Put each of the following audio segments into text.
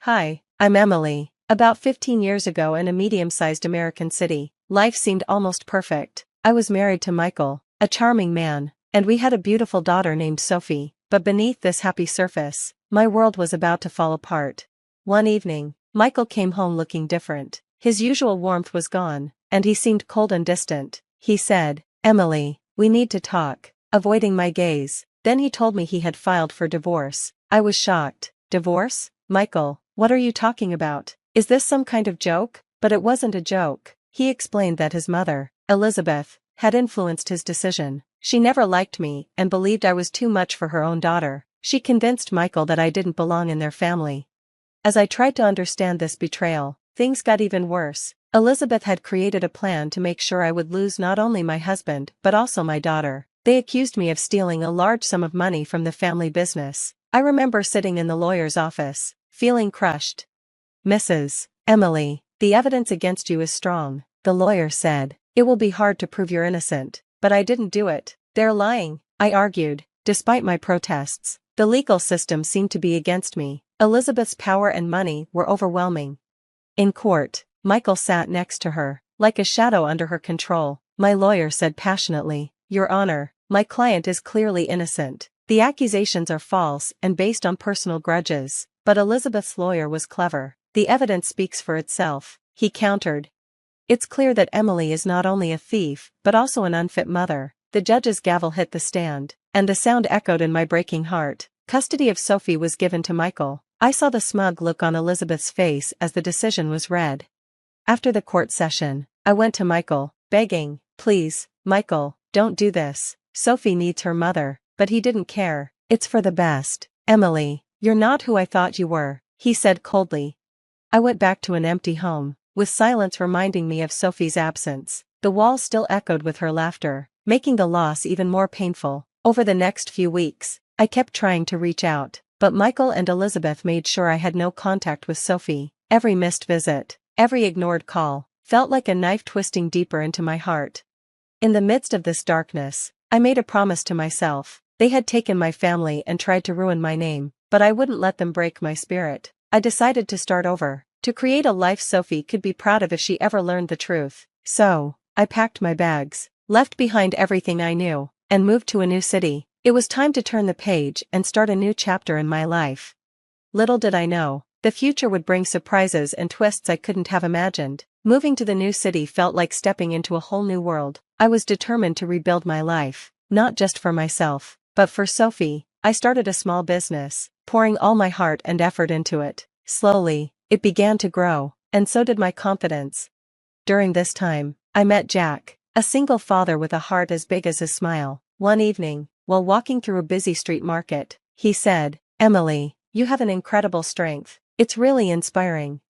Hi, I'm Emily. About 15 years ago in a medium-sized American city, life seemed almost perfect. I was married to Michael, a charming man, and we had a beautiful daughter named Sophie. But beneath this happy surface, my world was about to fall apart. One evening, Michael came home looking different. His usual warmth was gone, and he seemed cold and distant. He said, "Emily, we need to talk," avoiding my gaze. Then he told me he had filed for divorce. I was shocked. Divorce? Michael, what are you talking about? Is this some kind of joke? But it wasn't a joke. He explained that his mother, Elizabeth, had influenced his decision. She never liked me and believed I was too much for her own daughter. She convinced Michael that I didn't belong in their family. As I tried to understand this betrayal, things got even worse. Elizabeth had created a plan to make sure I would lose not only my husband but also my daughter. They accused me of stealing a large sum of money from the family business. I remember sitting in the lawyer's office, feeling crushed. "Mrs. Emily, the evidence against you is strong," the lawyer said. "It will be hard to prove you're innocent." "But I didn't do it. They're lying," I argued. Despite my protests, the legal system seemed to be against me. Elizabeth's power and money were overwhelming. In court, Michael sat next to her, like a shadow under her control. My lawyer said passionately, "Your Honor, my client is clearly innocent. The accusations are false and based on personal grudges." But Elizabeth's lawyer was clever. "The evidence speaks for itself," he countered. "It's clear that Emily is not only a thief but also an unfit mother." The judge's gavel hit the stand, and the sound echoed in my breaking heart. Custody of Sophie was given to Michael. I saw the smug look on Elizabeth's face as the decision was read. After the court session, I went to Michael, begging, "Please, Michael, don't do this. Sophie needs her mother." But he didn't care. "It's for the best. Emily, you're not who I thought you were," he said coldly. I went back to an empty home, with silence reminding me of Sophie's absence. The walls still echoed with her laughter, making the loss even more painful. Over the next few weeks, I kept trying to reach out, but Michael and Elizabeth made sure I had no contact with Sophie. Every missed visit, every ignored call, felt like a knife twisting deeper into my heart. In the midst of this darkness, I made a promise to myself. They had taken my family and tried to ruin my name, but I wouldn't let them break my spirit. I decided to start over, to create a life Sophie could be proud of if she ever learned the truth. So, I packed my bags, left behind everything I knew, and moved to a new city. It was time to turn the page and start a new chapter in my life. Little did I know, the future would bring surprises and twists I couldn't have imagined. Moving to the new city felt like stepping into a whole new world. I was determined to rebuild my life, not just for myself, but for Sophie. I started a small business, pouring all my heart and effort into it. Slowly, it began to grow, and so did my confidence. During this time, I met Jack, a single father with a heart as big as his smile. One evening, while walking through a busy street market, he said, "Emily, you have an incredible strength. It's really inspiring."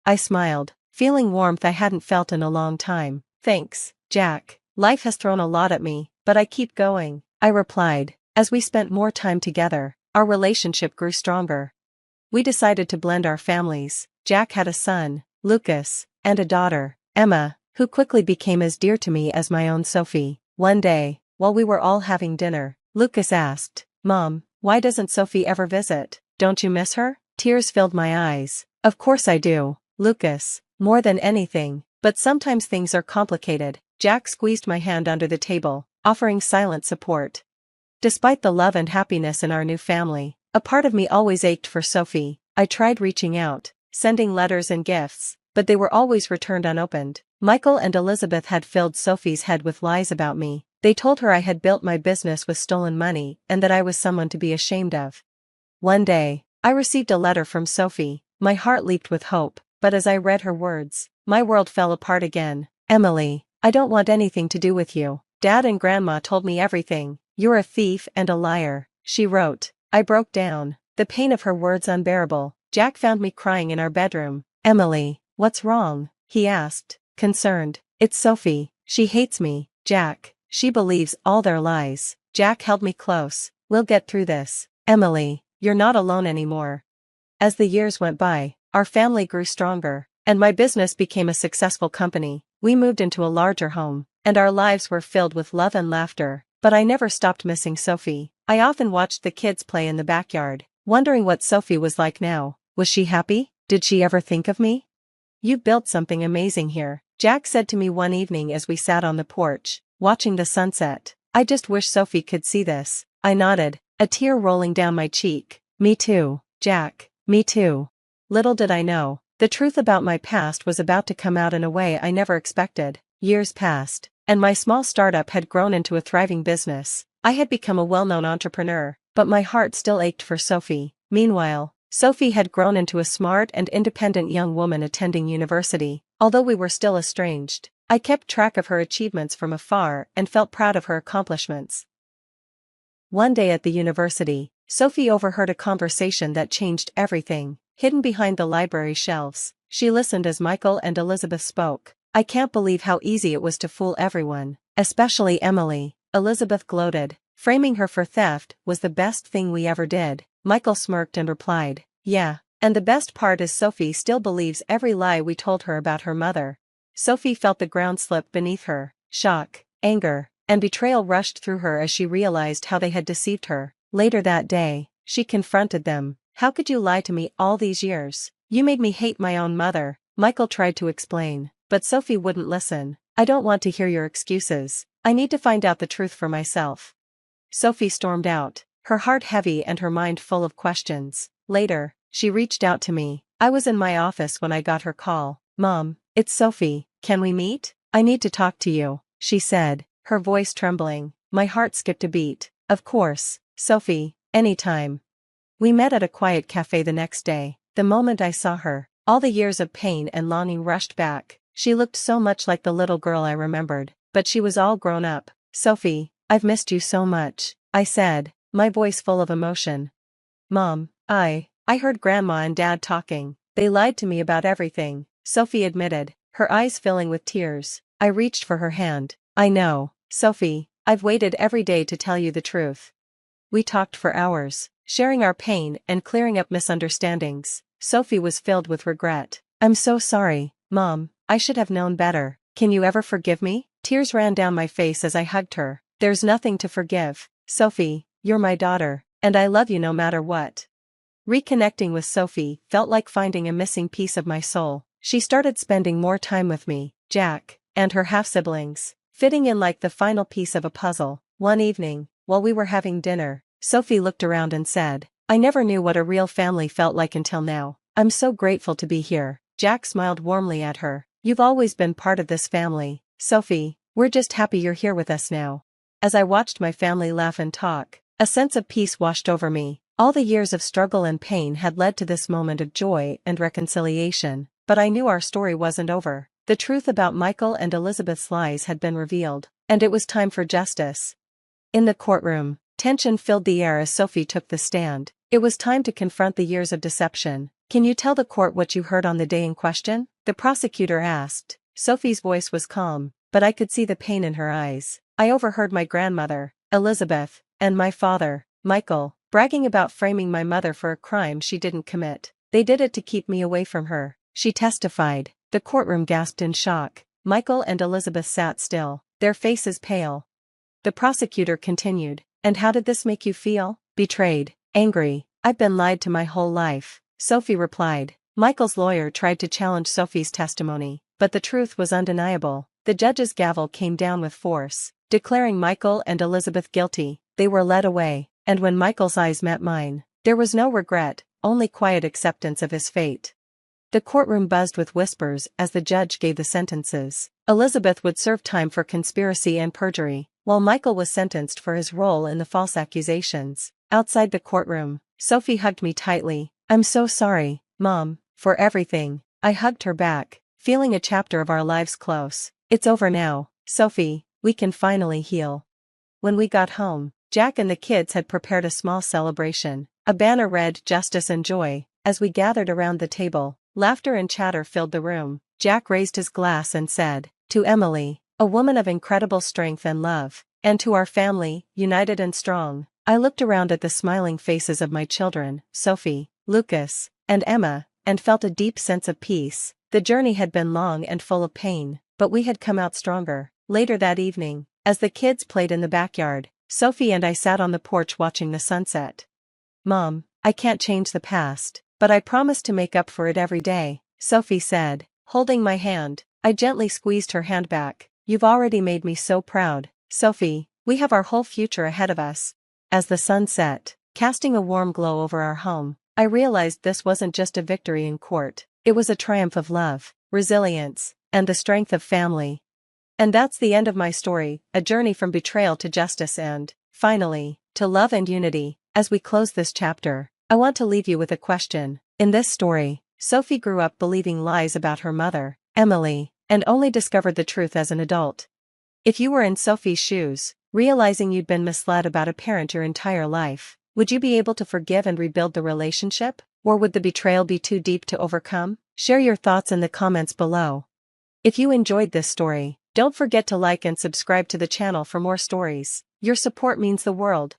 I smiled, feeling warmth I hadn't felt in a long time. "Thanks, Jack. Life has thrown a lot at me, but I keep going," I replied. As we spent more time together, our relationship grew stronger. We decided to blend our families. Jack had a son, Lucas, and a daughter, Emma, who quickly became as dear to me as my own Sophie. One day, while we were all having dinner, Lucas asked, "Mom, why doesn't Sophie ever visit? Don't you miss her?" Tears filled my eyes. "Of course I do, Lucas, more than anything, but sometimes things are complicated." Jack squeezed my hand under the table, offering silent support. Despite the love and happiness in our new family, a part of me always ached for Sophie. I tried reaching out, sending letters and gifts, but they were always returned unopened. Michael and Elizabeth had filled Sophie's head with lies about me. They told her I had built my business with stolen money and that I was someone to be ashamed of. One day, I received a letter from Sophie. My heart leaped with hope, but as I read her words, my world fell apart again. "Emily, I don't want anything to do with you. Dad and Grandma told me everything. You're a thief and a liar," she wrote. I broke down, the pain of her words unbearable. Jack found me crying in our bedroom. "Emily, what's wrong?" he asked, concerned. "It's Sophie. She hates me, Jack. She believes all their lies." Jack held me close. "We'll get through this. Emily, you're not alone anymore." As the years went by, our family grew stronger, and my business became a successful company. We moved into a larger home, and our lives were filled with love and laughter. But I never stopped missing Sophie. I often watched the kids play in the backyard, wondering what Sophie was like now. Was she happy? Did she ever think of me? You've built something amazing here, Jack said to me one evening as we sat on the porch, watching the sunset. I just wish Sophie could see this. I nodded, a tear rolling down my cheek. Me too, Jack, me too. Little did I know, the truth about my past was about to come out in a way I never expected. Years passed, and my small startup had grown into a thriving business. I had become a well-known entrepreneur, but my heart still ached for Sophie. Meanwhile, Sophie had grown into a smart and independent young woman attending university. Although we were still estranged, I kept track of her achievements from afar and felt proud of her accomplishments. One day at the university, Sophie overheard a conversation that changed everything. Hidden behind the library shelves, she listened as Michael and Elizabeth spoke. I can't believe how easy it was to fool everyone, especially Emily, Elizabeth gloated. Framing her for theft was the best thing we ever did. Michael smirked and replied, yeah, and the best part is Sophie still believes every lie we told her about her mother. Sophie felt the ground slip beneath her. Shock, anger, and betrayal rushed through her as she realized how they had deceived her. Later that day, she confronted them. How could you lie to me all these years? You made me hate my own mother. Michael tried to explain, but Sophie wouldn't listen. I don't want to hear your excuses. I need to find out the truth for myself. Sophie stormed out, her heart heavy and her mind full of questions. Later, she reached out to me. I was in my office when I got her call. Mom, it's Sophie, can we meet? I need to talk to you, she said, her voice trembling. My heart skipped a beat. Of course, Sophie, anytime. We met at a quiet cafe the next day. The moment I saw her, all the years of pain and longing rushed back. She looked so much like the little girl I remembered, but she was all grown up. Sophie, I've missed you so much, I said, my voice full of emotion. Mom, I heard Grandma and Dad talking. They lied to me about everything, Sophie admitted, her eyes filling with tears. I reached for her hand. I know, Sophie, I've waited every day to tell you the truth. We talked for hours, sharing our pain and clearing up misunderstandings. Sophie was filled with regret. I'm so sorry, Mom, I should have known better. Can you ever forgive me? Tears ran down my face as I hugged her. There's nothing to forgive, Sophie, you're my daughter, and I love you no matter what. Reconnecting with Sophie felt like finding a missing piece of my soul. She started spending more time with me, Jack, and her half-siblings, fitting in like the final piece of a puzzle. One evening, while we were having dinner, Sophie looked around and said, I never knew what a real family felt like until now. I'm so grateful to be here. Jack smiled warmly at her. You've always been part of this family, Sophie. We're just happy you're here with us now. As I watched my family laugh and talk, a sense of peace washed over me. All the years of struggle and pain had led to this moment of joy and reconciliation, but I knew our story wasn't over. The truth about Michael and Elizabeth's lies had been revealed, and it was time for justice. In the courtroom, tension filled the air as Sophie took the stand. It was time to confront the years of deception. Can you tell the court what you heard on the day in question? The prosecutor asked. Sophie's voice was calm, but I could see the pain in her eyes. I overheard my grandmother, Elizabeth, and my father, Michael, bragging about framing my mother for a crime she didn't commit. They did it to keep me away from her, she testified. The courtroom gasped in shock. Michael and Elizabeth sat still, their faces pale. The prosecutor continued, and how did this make you feel? Betrayed, angry. I've been lied to my whole life, Sophie replied. Michael's lawyer tried to challenge Sophie's testimony, but the truth was undeniable. The judge's gavel came down with force, declaring Michael and Elizabeth guilty. They were led away, and when Michael's eyes met mine, there was no regret, only quiet acceptance of his fate. The courtroom buzzed with whispers as the judge gave the sentences. Elizabeth would serve time for conspiracy and perjury, while Michael was sentenced for his role in the false accusations. Outside the courtroom, Sophie hugged me tightly. I'm so sorry, Mom, for everything. I hugged her back, feeling a chapter of our lives close. It's over now, Sophie, we can finally heal. When we got home, Jack and the kids had prepared a small celebration. A banner read "Justice and Joy." As we gathered around the table, laughter and chatter filled the room. Jack raised his glass and said, "To Emily, a woman of incredible strength and love, and to our family, united and strong." I looked around at the smiling faces of my children, Sophie, Lucas, and Emma, and felt a deep sense of peace. The journey had been long and full of pain, but we had come out stronger. Later that evening, as the kids played in the backyard, Sophie and I sat on the porch watching the sunset. Mom, I can't change the past, But I promise to make up for it every day, Sophie said, holding my hand. I gently squeezed her hand back. You've already made me so proud, Sophie. We have our whole future ahead of us. As the sun set, casting a warm glow over our home, I realized this wasn't just a victory in court. It was a triumph of love, resilience, and the strength of family. And that's the end of my story, a journey from betrayal to justice and, finally, to love and unity. As we close this chapter, I want to leave you with a question. In this story, Sophie grew up believing lies about her mother, Emily, and only discovered the truth as an adult. If you were in Sophie's shoes, realizing you'd been misled about a parent your entire life, would you be able to forgive and rebuild the relationship? Or would the betrayal be too deep to overcome? Share your thoughts in the comments below. If you enjoyed this story, don't forget to like and subscribe to the channel for more stories. Your support means the world.